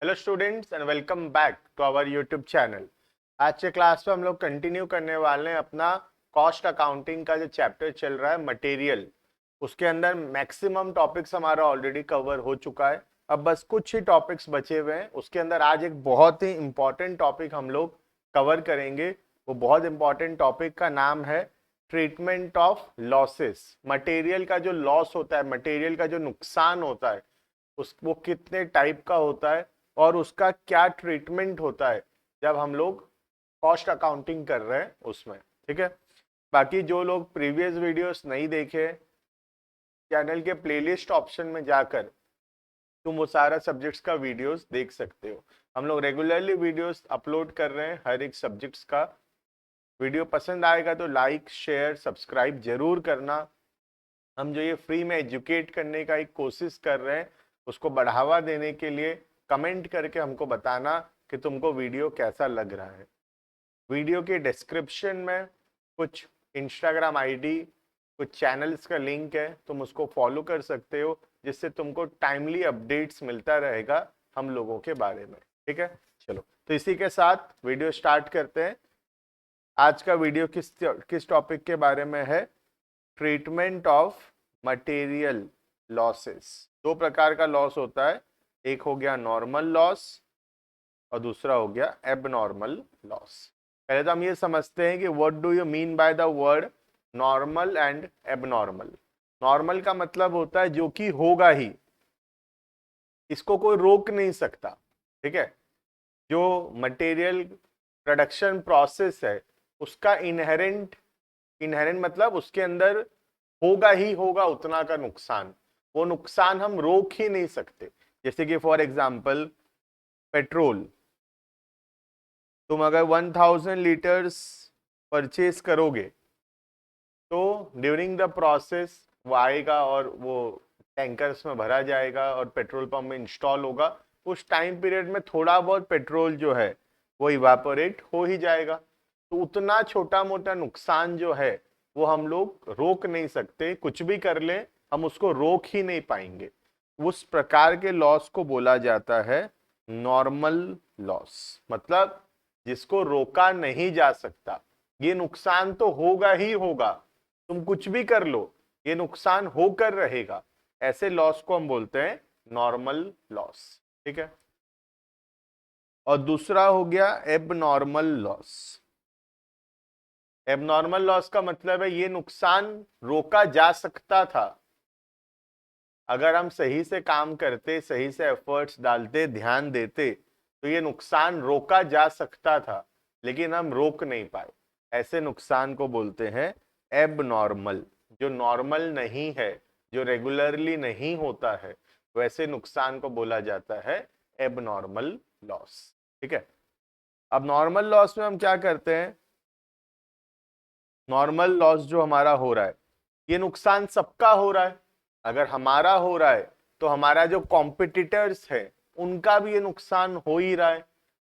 Hello students and welcome back to our YouTube channel. आज के class में हम लोग कंटिन्यू करने वाले हैं अपना कॉस्ट अकाउंटिंग का जो चैप्टर चल रहा है मटेरियल। उसके अंदर मैक्सिमम टॉपिक्स हमारा ऑलरेडी कवर हो चुका है। अब बस कुछ ही टॉपिक्स बचे हुए हैं। उसके अंदर आज एक बहुत ही इंपॉर्टेंट टॉपिक हम लोग कवर करेंगे। वो बहुत इंपॉर्टेंट टॉपिक का नाम है ट्रीटमेंट ऑफ लॉसेस। मटेरियल का जो लॉस होता है, मटेरियल का जो नुकसान होता है, उस वो कितने टाइप का होता है और उसका क्या ट्रीटमेंट होता है जब हम लोग कॉस्ट अकाउंटिंग कर रहे हैं उसमें। ठीक है। बाकी जो लोग प्रीवियस वीडियोस नहीं देखे, चैनल के प्लेलिस्ट ऑप्शन में जाकर तुम वो सारा सब्जेक्ट्स का वीडियोस देख सकते हो। हम लोग रेगुलरली वीडियोस अपलोड कर रहे हैं हर एक सब्जेक्ट्स का। वीडियो पसंद आएगा तो लाइक शेयर सब्सक्राइब जरूर करना। हम जो ये फ्री में एजुकेट करने का एक कोशिश कर रहे हैं उसको बढ़ावा देने के लिए कमेंट करके हमको बताना कि तुमको वीडियो कैसा लग रहा है। वीडियो के डिस्क्रिप्शन में कुछ इंस्टाग्राम आईडी, कुछ चैनल्स का लिंक है, तुम उसको फॉलो कर सकते हो जिससे तुमको टाइमली अपडेट्स मिलता रहेगा हम लोगों के बारे में। ठीक है, चलो तो इसी के साथ वीडियो स्टार्ट करते हैं। आज का वीडियो किस टॉपिक के बारे में है? Treatment of material losses. दो प्रकार का लॉस होता है, एक हो गया नॉर्मल लॉस और दूसरा हो गया एबनॉर्मल लॉस। पहले तो हम ये समझते हैं कि what do you mean by the word normal and abnormal. Normal का मतलब होता है जो कि होगा ही, इसको कोई रोक नहीं सकता। ठीक है। जो मटेरियल प्रोडक्शन प्रोसेस है उसका इनहेरेंट, इनहेरेंट मतलब उसके अंदर होगा ही होगा उतना का नुकसान, वो नुकसान हम रोक ही नहीं सकते। जैसे कि फॉर एग्जांपल पेट्रोल, तुम अगर 1000 लीटर्स परचेज करोगे तो ड्यूरिंग द प्रोसेस वो आएगा और वो टैंकर्स में भरा जाएगा और पेट्रोल पंप में इंस्टॉल होगा। उस टाइम पीरियड में थोड़ा बहुत पेट्रोल जो है वो इवापोरेट हो ही जाएगा। तो उतना छोटा मोटा नुकसान जो है वो हम लोग रोक नहीं सकते, कुछ भी कर लें हम उसको रोक ही नहीं पाएंगे। उस प्रकार के लॉस को बोला जाता है नॉर्मल लॉस, मतलब जिसको रोका नहीं जा सकता। ये नुकसान तो होगा ही होगा, तुम कुछ भी कर लो ये नुकसान होकर रहेगा। ऐसे लॉस को हम बोलते हैं नॉर्मल लॉस। ठीक है। और दूसरा हो गया एबनॉर्मल लॉस। एबनॉर्मल लॉस का मतलब है ये नुकसान रोका जा सकता था, अगर हम सही से काम करते, सही से एफर्ट्स डालते, ध्यान देते तो ये नुकसान रोका जा सकता था, लेकिन हम रोक नहीं पाए। ऐसे नुकसान को बोलते हैं एबनॉर्मल। जो नॉर्मल नहीं है, जो रेगुलरली नहीं होता है, वैसे नुकसान को बोला जाता है एबनॉर्मल लॉस। ठीक है। अब नॉर्मल लॉस में हम क्या करते हैं? नॉर्मल लॉस जो हमारा हो रहा है, ये नुकसान सबका हो रहा है। अगर हमारा हो रहा है तो हमारा जो कॉम्पिटिटर्स है उनका भी ये नुकसान हो ही रहा है।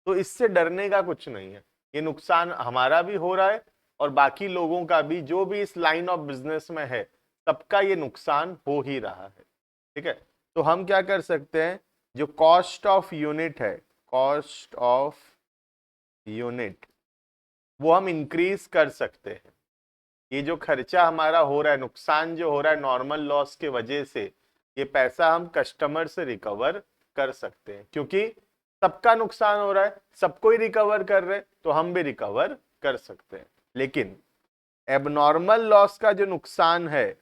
तो इससे डरने का कुछ नहीं है, ये नुकसान हमारा भी हो रहा है और बाकी लोगों का भी, जो भी इस लाइन ऑफ बिजनेस में है, सबका ये नुकसान हो ही रहा है। ठीक है। तो हम क्या कर सकते हैं? जो कॉस्ट ऑफ यूनिट है, कॉस्ट ऑफ यूनिट, वो हम इंक्रीज कर सकते हैं। ये जो खर्चा हमारा हो रहा है, नुकसान जो हो रहा है नॉर्मल लॉस के वजह से, ये पैसा हम कस्टमर से रिकवर कर सकते हैं, क्योंकि सबका नुकसान हो रहा है, सबको ही रिकवर कर रहे हैं, तो हम भी रिकवर कर सकते हैं। लेकिन एबनॉर्मल लॉस का जो नुकसान है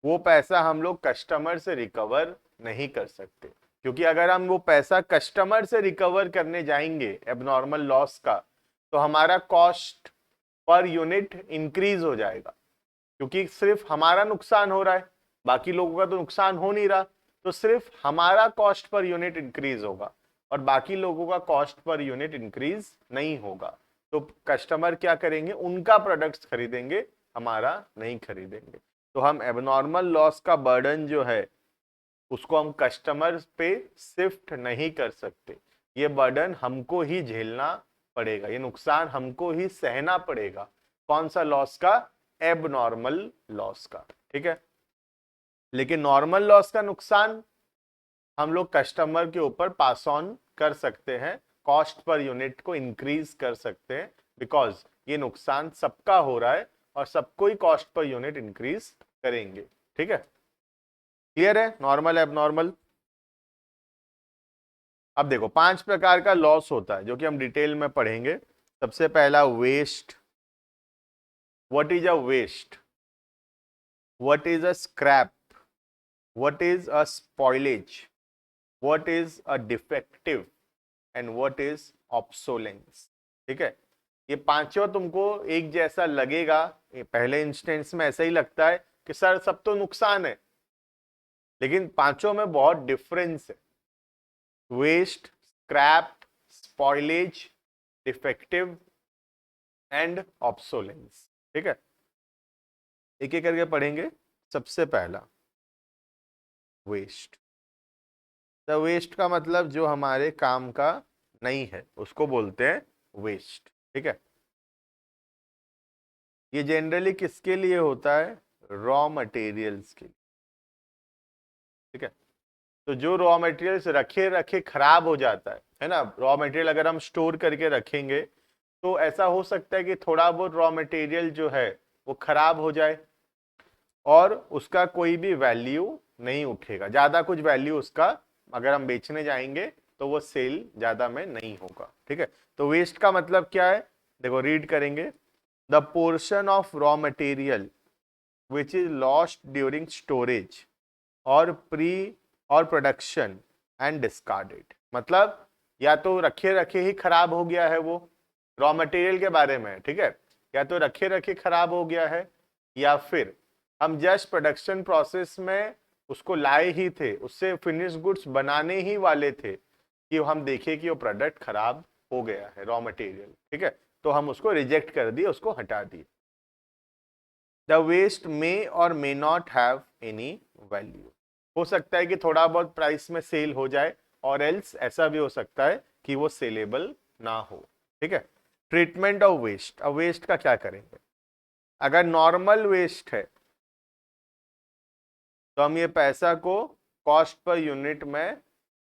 वो पैसा हम लोग कस्टमर से रिकवर नहीं कर सकते, क्योंकि अगर हम वो पैसा कस्टमर से रिकवर करने जाएंगे एबनॉर्मल लॉस का, तो हमारा कॉस्ट पर यूनिट इंक्रीज हो जाएगा, क्योंकि सिर्फ हमारा नुकसान हो रहा है, बाकी लोगों का तो नुकसान हो नहीं रहा। तो सिर्फ हमारा कॉस्ट पर यूनिट इंक्रीज होगा और बाकी लोगों का कॉस्ट पर यूनिट इंक्रीज नहीं होगा। तो कस्टमर क्या करेंगे? उनका प्रोडक्ट्स खरीदेंगे, हमारा नहीं खरीदेंगे। तो हम एबनॉर्मल लॉस का बर्डन जो है उसको हम कस्टमर पे शिफ्ट नहीं कर सकते। ये बर्डन हमको ही झेलना पड़ेगा, ये नुकसान हमको ही सहना पड़ेगा। कौन सा लॉस का? एबनॉर्मल लॉस का। ठीक है। लेकिन नॉर्मल लॉस का नुकसान हम लोग कस्टमर के ऊपर पास ऑन कर सकते हैं, कॉस्ट पर यूनिट को इंक्रीज कर सकते हैं, बिकॉज ये नुकसान सबका हो रहा है और सबको ही कॉस्ट पर यूनिट इंक्रीज करेंगे। ठीक है, क्लियर है? Normal, abnormal. अब देखो 5 प्रकार का लॉस होता है जो कि हम डिटेल में पढ़ेंगे। सबसे पहला waste. What is a waste? What is a scrap? What is a spoilage? What is a defective? And what is obsolescence? ठीक है, ये पांचों तुमको एक जैसा लगेगा, पहले इंस्टेंस में ऐसा ही लगता है कि सर सब तो नुकसान है, लेकिन पांचों में बहुत डिफरेंस है। Waste, scrap, spoilage, defective and obsolescence. ठीक है, एक एक करके पढ़ेंगे। सबसे पहला वेस्ट। द वेस्ट का मतलब जो हमारे काम का नहीं है उसको बोलते हैं वेस्ट। ठीक है, ये जनरली किसके लिए होता है? रॉ मटेरियल्स के लिए। ठीक है, तो जो रॉ मटेरियल्स रखे रखे खराब हो जाता है ना, रॉ मटेरियल अगर हम स्टोर करके रखेंगे तो ऐसा हो सकता है कि थोड़ा बहुत रॉ मटेरियल जो है वो खराब हो जाए और उसका कोई भी वैल्यू नहीं उठेगा, ज्यादा कुछ वैल्यू उसका अगर हम बेचने जाएंगे तो वो सेल ज्यादा में नहीं होगा। ठीक है, तो वेस्ट का मतलब क्या है? देखो रीड करेंगे। The portion of raw material which is lost during storage और प्री और प्रोडक्शन एंड डिस्कार्डेड। मतलब या तो रखे रखे ही खराब हो गया है, वो रॉ मटेरियल के बारे में। ठीक है, या तो रखे रखे खराब हो गया है, या फिर हम जस्ट प्रोडक्शन प्रोसेस में उसको लाए ही थे, उससे फिनिश गुड्स बनाने ही वाले थे कि हम देखे कि वो प्रोडक्ट खराब हो गया है रॉ मटेरियल। ठीक है, तो हम उसको रिजेक्ट कर दिए, उसको हटा दिए। द वेस्ट मे और may not have any value. हो सकता है कि थोड़ा बहुत प्राइस में सेल हो जाए और एल्स ऐसा भी हो सकता है कि वो सेलेबल ना हो। ठीक है, ट्रीटमेंट ऑफ वेस्ट। अब वेस्ट का क्या करेंगे? अगर नॉर्मल वेस्ट है तो हम ये पैसा को कॉस्ट पर यूनिट में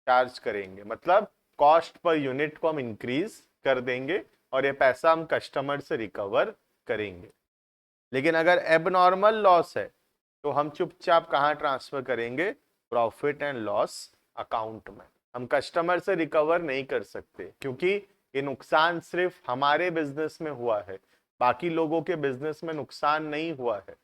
चार्ज करेंगे, मतलब कॉस्ट पर यूनिट को हम इंक्रीज कर देंगे और ये पैसा हम कस्टमर से रिकवर करेंगे। लेकिन अगर एबनॉर्मल लॉस है तो हम चुपचाप कहाँ ट्रांसफर करेंगे? प्रॉफिट एंड लॉस अकाउंट में। हम कस्टमर से रिकवर नहीं कर सकते क्योंकि ये नुकसान सिर्फ हमारे बिजनेस में हुआ है, बाकी लोगों के बिजनेस में नुकसान नहीं हुआ है।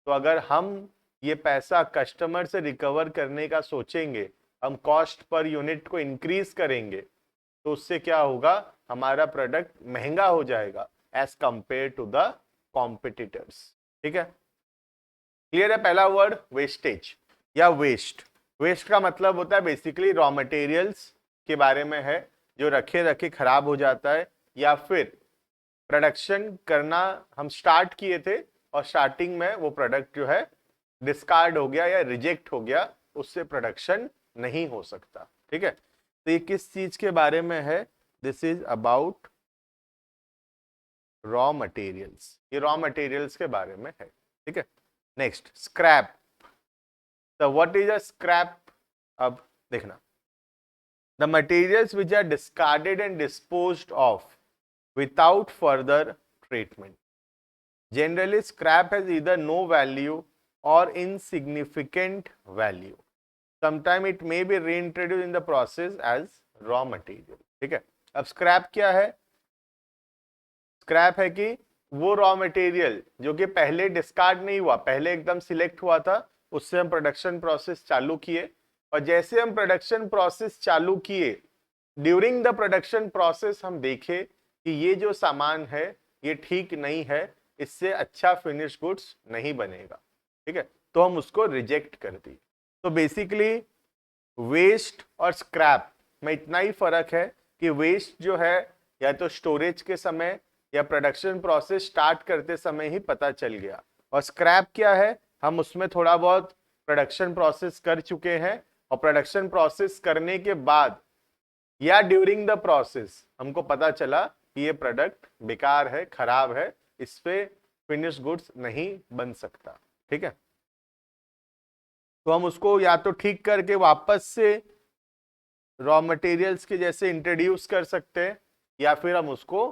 तो अगर हम ये पैसा कस्टमर से रिकवर करने का सोचेंगे, हम कॉस्ट पर यूनिट को इंक्रीज करेंगे, तो उससे क्या होगा? हमारा प्रोडक्ट महंगा हो जाएगा as compare to the competitors. ठीक है, क्लियर है? पहला वर्ड वेस्टेज या वेस्ट। वेस्ट का मतलब होता है बेसिकली रॉ मटेरियल्स के बारे में है जो रखे रखे खराब हो जाता है, या फिर प्रोडक्शन करना हम स्टार्ट किए थे और स्टार्टिंग में वो प्रोडक्ट जो है डिस्कार्ड हो गया या रिजेक्ट हो गया, उससे प्रोडक्शन नहीं हो सकता। ठीक है, तो ये किस चीज के बारे में है? This is about raw materials, ये रॉ मटेरियल्स के बारे में है। ठीक है, नेक्स्ट स्क्रैप। तो व्हाट इज अ स्क्रैप? अब देखना, the materials which are discarded and disposed of without further treatment. Generally, scrap has either no value or insignificant value. Sometimes it may be reintroduced in the process as raw material. ठीक है, अब scrap क्या है? Scrap है कि वो raw material जो कि पहले डिस्कार्ड नहीं हुआ, पहले एकदम सिलेक्ट हुआ था, उससे हम प्रोडक्शन प्रोसेस चालू किए, और जैसे हम प्रोडक्शन प्रोसेस चालू किए, ड्यूरिंग द प्रोडक्शन प्रोसेस हम देखे कि ये जो सामान है ये ठीक नहीं है, इससे अच्छा फिनिश गुड्स नहीं बनेगा। ठीक है, तो हम उसको रिजेक्ट कर दिए। तो बेसिकली वेस्ट और स्क्रैप में इतना ही फर्क है कि वेस्ट जो है या तो स्टोरेज के समय या प्रोडक्शन प्रोसेस स्टार्ट करते समय ही पता चल गया, और स्क्रैप क्या है? हम उसमें थोड़ा बहुत प्रोडक्शन प्रोसेस कर चुके हैं और प्रोडक्शन प्रोसेस करने के बाद या ड्यूरिंग द प्रोसेस हमको पता चला कि ये प्रोडक्ट बेकार है, खराब है, इस पे फिनिश गुड्स नहीं बन सकता। ठीक है, तो हम उसको या तो ठीक करके वापस से रॉ मटेरियल्स के जैसे इंट्रोड्यूस कर सकते हैं, या फिर हम उसको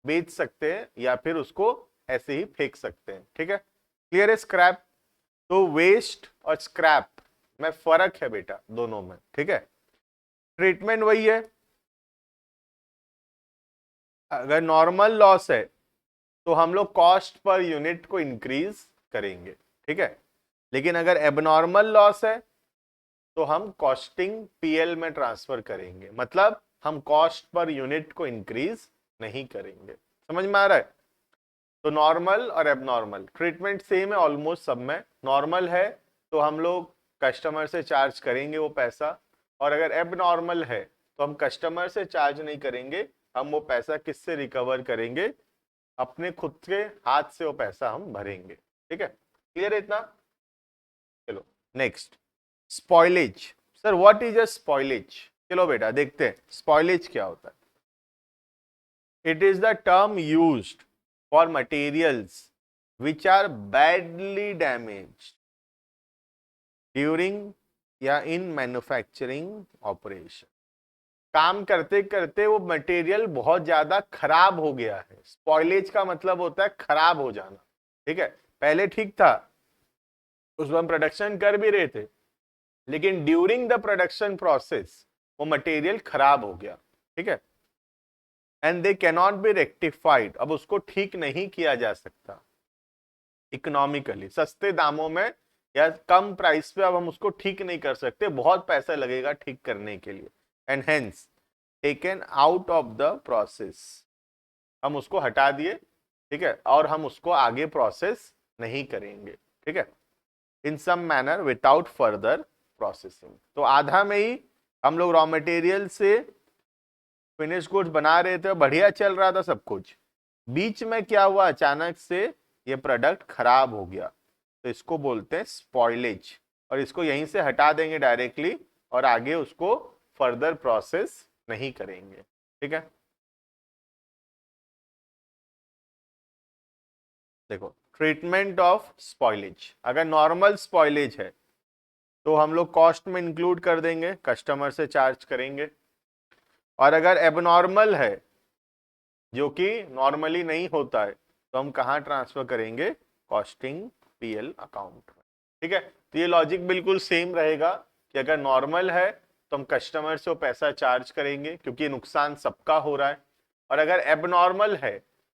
बेच सकते हैं, या फिर उसको ऐसे ही फेंक सकते हैं। ठीक है, क्लियर है स्क्रैप? तो वेस्ट और स्क्रैप में फर्क है बेटा दोनों में। ठीक है, ट्रीटमेंट वही है। अगर नॉर्मल लॉस है तो हम लोग कॉस्ट पर यूनिट को इंक्रीज करेंगे। ठीक है, लेकिन अगर एबनॉर्मल लॉस है तो हम कॉस्टिंग पीएल में ट्रांसफर करेंगे, मतलब हम कॉस्ट पर यूनिट को इंक्रीज नहीं करेंगे। समझ में आ रहा है? तो नॉर्मल और एबनॉर्मल ट्रीटमेंट सेम है ऑलमोस्ट सब में। नॉर्मल है तो हम लोग कस्टमर से चार्ज करेंगे वो पैसा, और अगर एबनॉर्मल है तो हम कस्टमर से चार्ज नहीं करेंगे, हम वो पैसा किससे रिकवर करेंगे? अपने खुद के हाथ से वो पैसा हम भरेंगे। ठीक है, क्लियर है इतना? चलो next, spoilage. Sir what is a spoilage? चलो बेटा देखते हैं स्पॉइलेज क्या होता है। It is the term used for materials which are badly damaged during या in manufacturing operation। काम करते करते वो मटेरियल बहुत ज्यादा खराब हो गया है। स्पॉइलेज का मतलब होता है खराब हो जाना। ठीक है, पहले ठीक था, उसमें हम प्रोडक्शन कर भी रहे थे, लेकिन ड्यूरिंग द प्रोडक्शन प्रोसेस वो मटेरियल खराब हो गया। ठीक है, and they cannot be rectified, अब उसको ठीक नहीं किया जा सकता इकोनॉमिकली, सस्ते दामों में या कम प्राइस पे अब हम उसको ठीक नहीं कर सकते, बहुत पैसा लगेगा ठीक करने के लिए। And hence taken out of the process, हम उसको हटा दिए। ठीक है, और हम उसको आगे प्रोसेस नहीं करेंगे। ठीक है, in some manner without further processing. तो आधा में ही हम लोग रॉ मटेरियल से फिनिश गुड्स बना रहे थे, बढ़िया चल रहा था सब कुछ, बीच में क्या हुआ, अचानक से ये प्रोडक्ट खराब हो गया, तो इसको बोलते हैं स्पॉइलेज, और इसको यहीं से हटा देंगे डायरेक्टली, और आगे उसको फर्दर प्रोसेस नहीं करेंगे। ठीक है, देखो ट्रीटमेंट ऑफ स्पॉइलेज। अगर नॉर्मल स्पॉइलेज है तो हम लोग कॉस्ट में इंक्लूड कर देंगे, कस्टमर से चार्ज करेंगे। और अगर एबनॉर्मल है, जो कि नॉर्मली नहीं होता है, तो हम कहाँ ट्रांसफर करेंगे? कॉस्टिंग पीएल अकाउंट में। ठीक है, तो ये लॉजिक बिल्कुल सेम रहेगा कि अगर नॉर्मल है तो हम कस्टमर से वो पैसा चार्ज करेंगे, क्योंकि नुकसान सबका हो रहा है। और अगर एबनॉर्मल है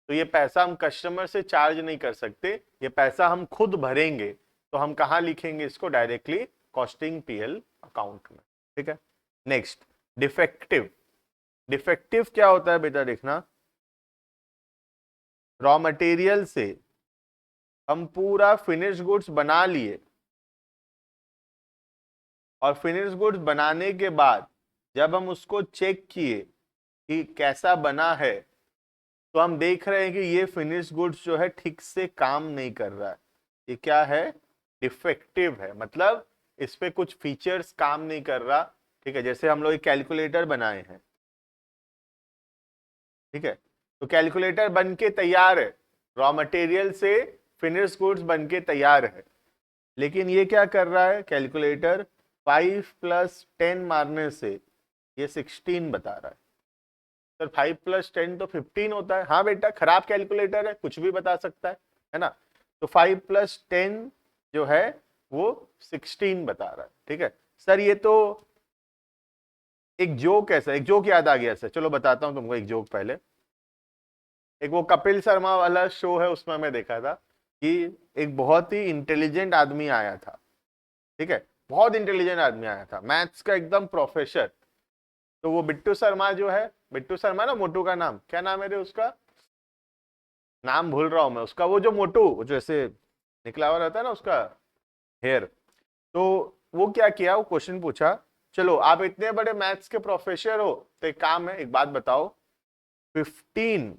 तो ये पैसा हम कस्टमर से चार्ज नहीं कर सकते, ये पैसा हम खुद भरेंगे, तो हम कहाँ लिखेंगे इसको? डायरेक्टली कॉस्टिंग पीएल अकाउंट में। ठीक है, नेक्स्ट डिफेक्टिव। डिफेक्टिव क्या होता है बेटा? देखना, रॉ मटेरियल से हम पूरा फिनिश गुड्स बना लिए, और फिनिश गुड्स बनाने के बाद जब हम उसको चेक किए कि कैसा बना है, तो हम देख रहे हैं कि ये फिनिश गुड्स जो है ठीक से काम नहीं कर रहा है। ये क्या है? डिफेक्टिव है, मतलब इस पे कुछ फीचर्स काम नहीं कर रहा। ठीक है, जैसे हम लोग एक कैलकुलेटर बनाए हैं, ठीक है, तो कैलकुलेटर बन के तैयार है, रॉ मटेरियल से फिनिश गुड्स बन के तैयार है, लेकिन ये क्या कर रहा है? कैलकुलेटर 5 + 10 मारने से ये 16 बता रहा है। सर 5 + 10 तो 15 होता है। हाँ बेटा, खराब कैलकुलेटर है, कुछ भी बता सकता है ना? तो 5 + 10 जो है वो 16 बता रहा है। ठीक है सर, ये तो एक जोक है सर, एक जोक याद आ गया सर, चलो बताता हूँ तुमको एक जोक। पहले एक वो कपिल शर्मा वाला शो है, उसमें मैं देखा था कि एक बहुत ही इंटेलिजेंट आदमी आया था। ठीक है, बहुत इंटेलिजेंट आदमी आया था, मैथ्स का एकदम प्रोफेसर। तो वो बिट्टू शर्मा जो है, बिट्टू शर्मा ना, मोटू का नाम क्या नाम है रे उसका? नाम भूल रहा हूं मैं उसका। वो जो मोटू जो ऐसे निकला हुआ रहता है ना उसका हेयर, तो वो क्या किया, वो क्वेश्चन पूछा, चलो आप इतने बड़े मैथ्स के प्रोफेसर हो, तो एक काम है, एक बात बताओ, 15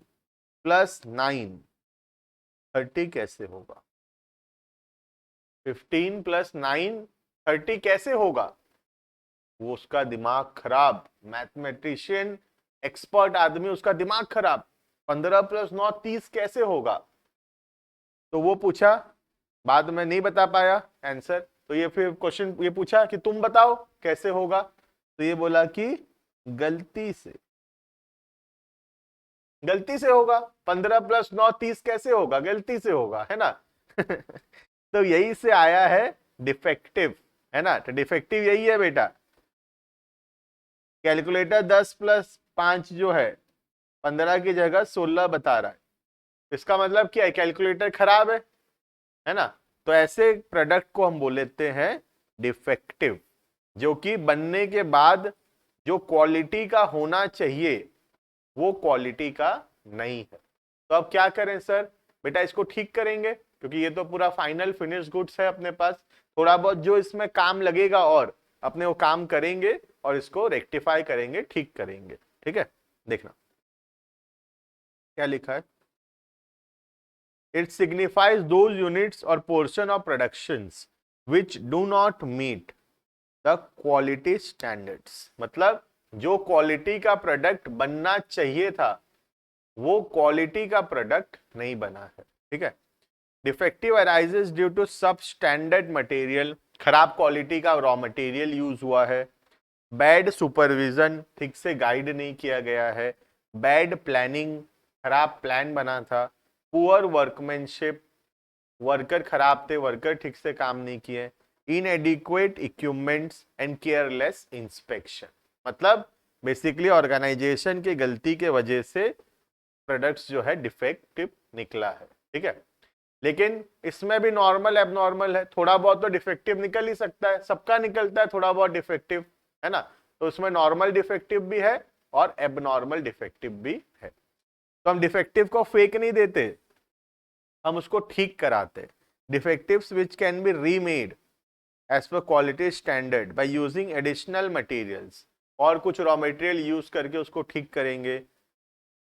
+ 9 30 कैसे होगा? 15 + 9 30 कैसे होगा? वो उसका दिमाग खराब, मैथमेटिशियन एक्सपर्ट आदमी, उसका दिमाग खराब। 15 + 9 30 कैसे होगा? तो वो पूछा, बाद में नहीं बता पाया आंसर, तो ये फिर क्वेश्चन ये पूछा कि तुम बताओ कैसे होगा? तो ये बोला कि गलती से, गलती से होगा। 15 + 9 30 कैसे होगा, गलती से होगा, है ना। तो यही से आया है डिफेक्टिव, है ना। तो डिफेक्टिव यही है बेटा। कैलकुलेटर 10 + 5 जो है 15 की जगह 16 बता रहा है। इसका मतलब क्या है, कैलकुलेटर खराब है ना। तो ऐसे प्रोडक्ट को हम बोल लेते हैं डिफेक्टिव, जो कि बनने के बाद जो क्वालिटी का होना चाहिए वो क्वालिटी का नहीं है। तो अब क्या करें सर, बेटा इसको ठीक करेंगे, क्योंकि ये तो पूरा फाइनल फिनिश गुड्स है अपने पास। थोड़ा बहुत जो इसमें काम लगेगा और अपने वो काम करेंगे और इसको रेक्टिफाई करेंगे, ठीक करेंगे। ठीक है, देखना क्या लिखा है। It signifies those units or portion of productions which do not meet the quality standards। मतलब जो क्वालिटी का प्रोडक्ट बनना चाहिए था वो क्वालिटी का प्रोडक्ट नहीं बना है। ठीक है। डिफेक्टिव अराइजेस ड्यू टू सब स्टैंडर्ड मटेरियल, खराब क्वालिटी का रॉ मटेरियल यूज हुआ है। बैड सुपरविजन, ठीक से गाइड नहीं किया गया है। बैड प्लानिंग, खराब प्लान बना था। पुअर वर्कमैनशिप, वर्कर खराब थे, वर्कर ठीक से काम नहीं किए। इनएडिक्वेट इक्विपमेंट्स एंड केयरलेस इंस्पेक्शन, मतलब बेसिकली ऑर्गेनाइजेशन की गलती के वजह से प्रोडक्ट्स जो है डिफेक्टिव निकला है। ठीक है। लेकिन इसमें भी नॉर्मल एबनॉर्मल है, थोड़ा बहुत तो डिफेक्टिव निकल ही सकता है, सबका निकलता है थोड़ा बहुत डिफेक्टिव, है ना। तो उसमें नॉर्मल डिफेक्टिव भी है और एबनॉर्मल डिफेक्टिव भी है। तो हम डिफेक्टिव को फेक नहीं देते, हम उसको ठीक कराते। Defectives which can be remade as per quality standard by using additional materials, और कुछ रॉ मटेरियल यूज करके उसको ठीक करेंगे,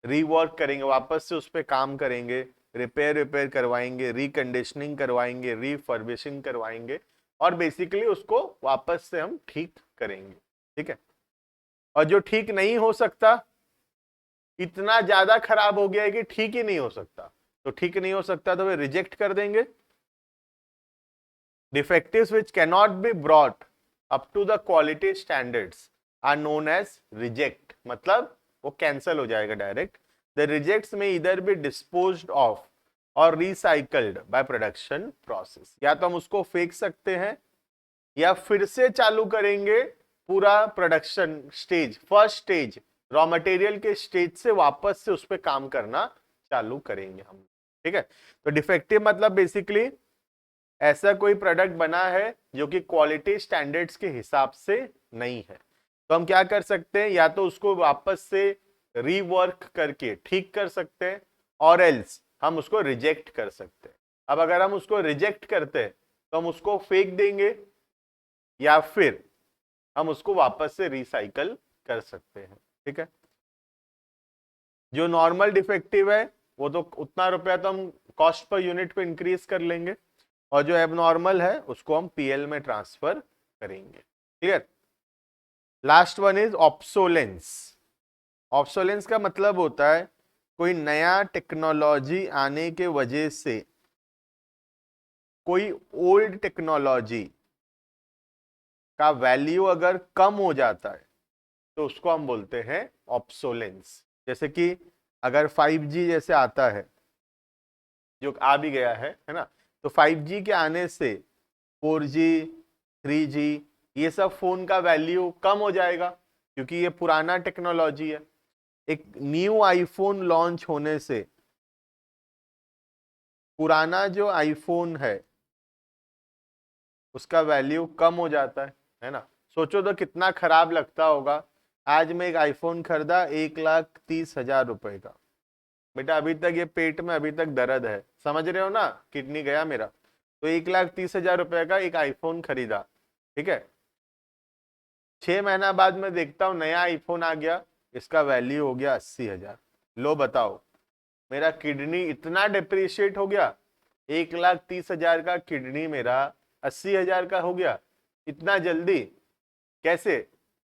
रीवर्क करेंगे, वापस से उस पर काम करेंगे, रिपेयर करवाएंगे, रिकंडीशनिंग करवाएंगे, रीफर्बिशिंग करवाएंगे, और बेसिकली उसको वापस से हम ठीक करेंगे। ठीक है। और जो ठीक नहीं हो सकता, इतना ज्यादा खराब हो गया है कि ठीक ही नहीं हो सकता, तो ठीक नहीं हो सकता तो वे रिजेक्ट कर देंगे। Defectives which cannot be brought up to the quality standards are known as reject, मतलब वो कैंसल हो जाएगा direct. The rejects may either be disposed of or recycled by production process। या तो हम उसको फेंक सकते हैं या फिर से चालू करेंगे पूरा production stage, first stage raw material के स्टेज से वापस से उस पर काम करना चालू करेंगे हम। ठीक है। तो डिफेक्टिव मतलब बेसिकली ऐसा कोई प्रोडक्ट बना है जो कि क्वालिटी स्टैंडर्ड्स के हिसाब से नहीं है। तो हम क्या कर सकते हैं, या तो उसको वापस से रीवर्क करके ठीक कर सकते हैं, और एल्स हम उसको रिजेक्ट कर सकते हैं। अब अगर हम उसको रिजेक्ट करते हैं तो हम उसको फेंक देंगे या फिर हम उसको वापस से रिसाइकल कर सकते हैं। ठीक है। जो नॉर्मल डिफेक्टिव है वो तो उतना रुपया तो हम कॉस्ट पर यूनिट पे इंक्रीज कर लेंगे, और जो एबनॉर्मल है उसको हम पीएल में ट्रांसफर करेंगे। Clear. Last one is obsolescence. Obsolescence का मतलब होता है कोई नया टेक्नोलॉजी आने के वजह से कोई ओल्ड टेक्नोलॉजी का वैल्यू अगर कम हो जाता है तो उसको हम बोलते हैं ऑब्सोलेंस। जैसे कि अगर 5G जैसे आता है, जो आ भी गया है ना, तो 5G के आने से 4G 3G ये सब फोन का वैल्यू कम हो जाएगा, क्योंकि ये पुराना टेक्नोलॉजी है। एक न्यू आईफोन लॉन्च होने से पुराना जो आईफोन है उसका वैल्यू कम हो जाता है ना। सोचो तो कितना खराब लगता होगा। आज मैं एक आईफोन खरीदा 1,30,000 रुपए का, बेटा अभी तक ये पेट में अभी तक दर्द है, समझ रहे हो ना, किडनी गया मेरा। तो 1,30,000 रुपए का एक आईफोन खरीदा, ठीक है। 6 महीना बाद मैं देखता हूँ नया आईफोन आ गया, इसका वैल्यू हो गया 80,000। लो बताओ, मेरा किडनी इतना डिप्रिशिएट हो गया, 1,30,000 का किडनी मेरा 80,000 का हो गया इतना जल्दी, कैसे?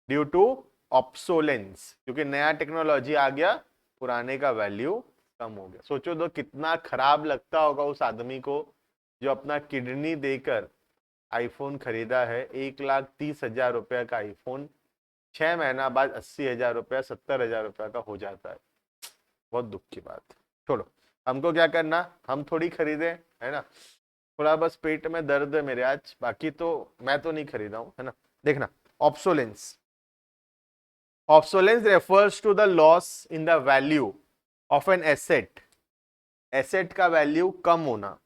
ड्यू टू ऑब्सोलेंस, क्योंकि नया टेक्नोलॉजी आ गया, पुराने का वैल्यू कम हो गया। सोचो तो कितना खराब लगता होगा उस आदमी को जो अपना किडनी देकर आईफोन खरीदा है, 1,30,000 रुपए का आईफोन 6 महीना बाद 80,000 रुपया 70,000 रुपया का हो जाता है। बहुत दुख की बात। छोड़ो, हमको क्या करना, हम थोड़ी खरीदे, है ना। थोड़ा बस पेट में दर्द है मेरे आज, बाकी तो मैं तो नहीं खरीदा हूं, है ना। देखना, obsolescence. Obsolescence refers to the loss in the value of an asset. Asset का वैल्यू कम होना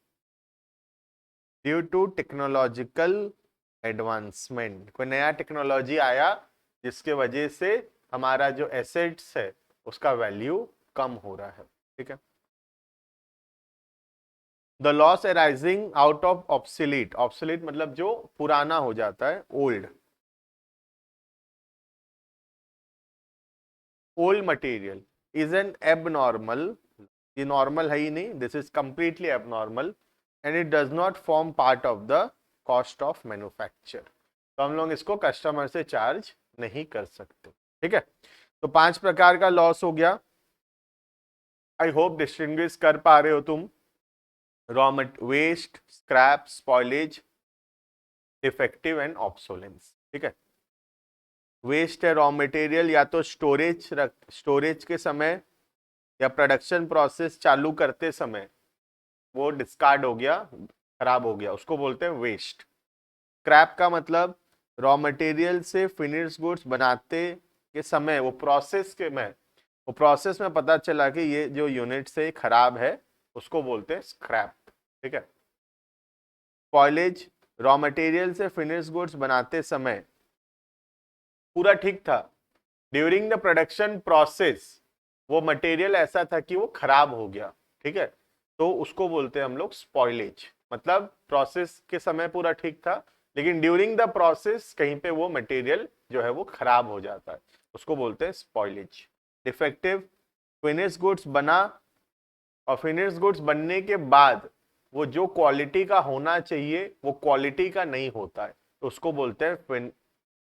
ड्यू टू टेक्नोलॉजिकल एडवांसमेंट। कोई नया टेक्नोलॉजी आया जिसके वजह से हमारा जो एसेट्स है उसका वैल्यू कम हो रहा है, ठीक है। The loss arising out of obsolete. Obsolete मतलब जो पुराना हो जाता है, old. Old material is an abnormal, ये नॉर्मल है ही नहीं, this is completely abnormal and it does not form part of the cost of manufacture. तो हम लोग इसको कस्टमर से चार्ज नहीं कर सकते, ठीक है। तो 5 प्रकार का लॉस हो गया। आई होप डिस्टिंग्विश कर पा रहे हो तुम। Raw waste, scrap, spoilage, defective and obsolescence, ठीक है। वेस्ट है रॉ मटेरियल, या तो स्टोरेज के समय या प्रोडक्शन प्रोसेस चालू करते समय वो डिस्कार्ड हो गया, खराब हो गया, उसको बोलते हैं वेस्ट। स्क्रैप का मतलब रॉ मटेरियल से फिनिश गुड्स बनाते के समय वो प्रोसेस में पता चला कि ये जो यूनिट से खराब है, उसको बोलते हैं स्क्रैप, ठीक है। स्पॉइलेज, रॉ मटेरियल से फिनिश गुड्स बनाते समय पूरा ठीक था, ड्यूरिंग द प्रोडक्शन प्रोसेस वो मटेरियल ऐसा था कि वो खराब हो गया, ठीक है, तो उसको बोलते हैं हम लोग स्पॉइलेज। मतलब प्रोसेस के समय पूरा ठीक था, लेकिन ड्यूरिंग द प्रोसेस कहीं पे वो मटेरियल जो है वो खराब हो जाता है, उसको बोलते हैं स्पॉइलेज। डिफेक्टिव, फिनिश गुड्स बना और फिनिश गुड्स बनने के बाद वो जो क्वालिटी का होना चाहिए वो क्वालिटी का नहीं होता है, तो उसको बोलते हैं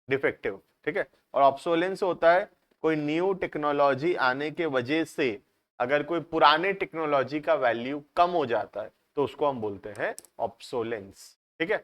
डिफेक्टिव, ठीक है। और ऑब्सोलेंस होता है कोई न्यू टेक्नोलॉजी आने के वजह से अगर कोई पुराने टेक्नोलॉजी का वैल्यू कम हो जाता है तो उसको हम बोलते हैं ऑब्सोलेंस, ठीक है।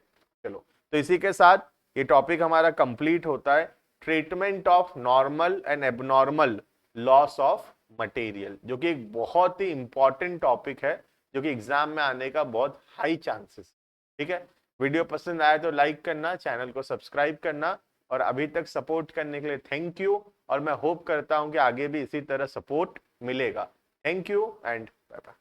चलो, तो इसी के साथ ये टॉपिक हमारा कंप्लीट होता है, treatment of normal and abnormal loss of material, जो कि एक बहुत ही इंपॉर्टेंट टॉपिक है, जो कि एग्जाम में आने का बहुत हाई चांसेस, ठीक है। वीडियो पसंद आया तो लाइक करना, चैनल को सब्सक्राइब करना, और अभी तक सपोर्ट करने के लिए थैंक यू। और मैं होप करता हूं कि आगे भी इसी तरह सपोर्ट मिलेगा। Thank you and bye bye.